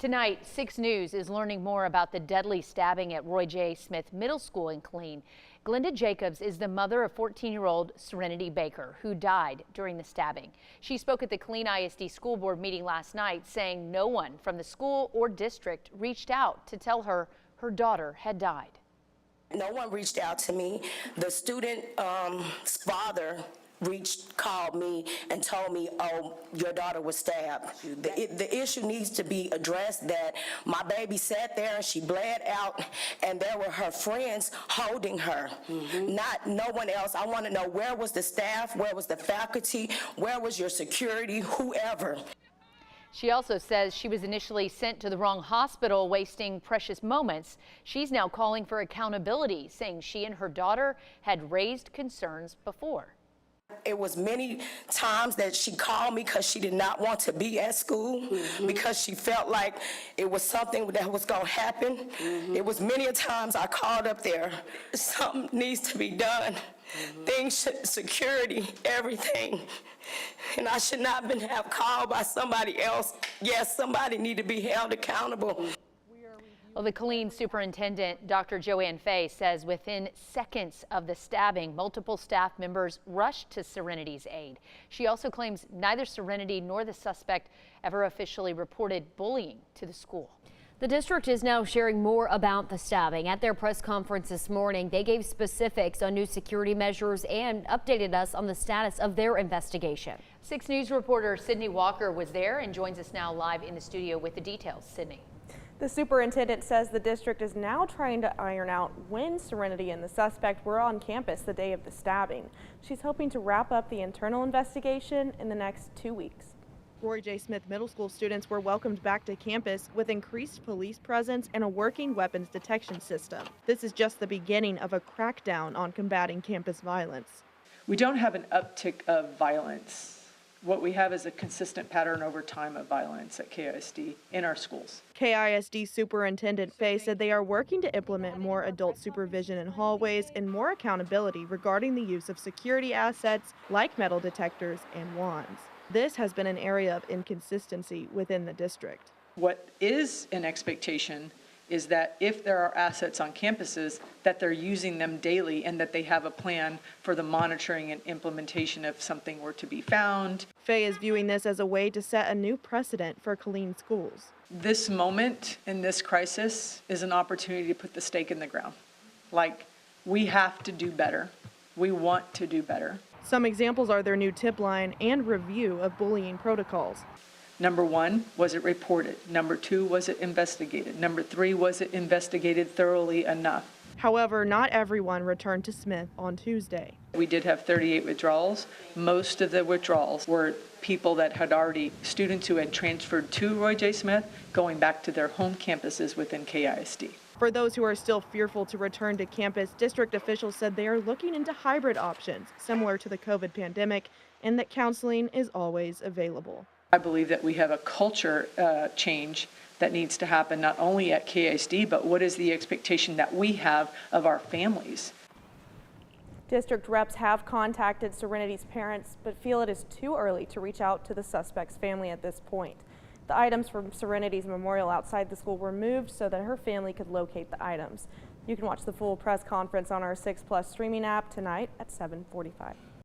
Tonight, 6 News is learning more about the deadly stabbing at Roy J. Smith Middle School in Killeen. Glenda Jacobs is the mother of 14-year-old Serenity Baker, who died during the stabbing. She spoke at the Killeen ISD school board meeting last night, saying no one from the school or district reached out to tell her her daughter had died. No one reached out to me. The student's father called me and told me, oh, your daughter was stabbed. The issue needs to be addressed that my baby sat there and she bled out and there were her friends holding her, not no one else. I want to know, where was the staff, where was the faculty, where was your security, whoever. She also says she was initially sent to the wrong hospital, wasting precious moments. She's now calling for accountability, saying she and her daughter had raised concerns before. It was many times that she called me because she did not want to be at school, because she felt like it was something that was going to happen. It was many a times I called up there. Something needs to be done. Things, security, everything. And I should not have called by somebody else. Yes, somebody need to be held accountable. Well, the Killeen Superintendent Dr. Ann Fey says within seconds of the stabbing, multiple staff members rushed to Serenity's aid. She also claims neither Serenity nor the suspect ever officially reported bullying to the school. The district is now sharing more about the stabbing. At their press conference this morning, they gave specifics on new security measures and updated us on the status of their investigation. 6 News reporter Sydney Walker was there and joins us now live in the studio with the details. Sydney. The superintendent says the district is now trying to iron out when Serenity and the suspect were on campus the day of the stabbing. She's hoping to wrap up the internal investigation in the next 2 weeks. Roy J. Smith Middle School students were welcomed back to campus with increased police presence and a working weapons detection system. This is just the beginning of a crackdown on combating campus violence. We don't have an uptick of violence. What we have is a consistent pattern over time of violence at KISD in our schools. KISD Superintendent Fey said they are working to implement more adult supervision in hallways and more accountability regarding the use of security assets like metal detectors and wands. This has been an area of inconsistency within the district. What is an expectation is that if there are assets on campuses, that they're using them daily and that they have a plan for the monitoring and implementation if something were to be found. Fey is viewing this as a way to set a new precedent for Killeen schools. This moment in this crisis is an opportunity to put the stake in the ground. Like, we have to do better. We want to do better. Some examples are their new tip line and review of bullying protocols. Number 1, was it reported? Number 2, was it investigated? Number 3, was it investigated thoroughly enough? However, not everyone returned to Smith on Tuesday. We did have 38 withdrawals. Most of the withdrawals were people that had already, students who had transferred to Roy J. Smith, going back to their home campuses within KISD. For those who are still fearful to return to campus, district officials said they are looking into hybrid options similar to the COVID pandemic and that counseling is always available. I believe that we have a culture change that needs to happen not only at KISD, but what is the expectation that we have of our families. District reps have contacted Serenity's parents, but feel it is too early to reach out to the suspect's family at this point. The items from Serenity's memorial outside the school were moved so that her family could locate the items. You can watch the full press conference on our 6+ streaming app tonight at 7:45.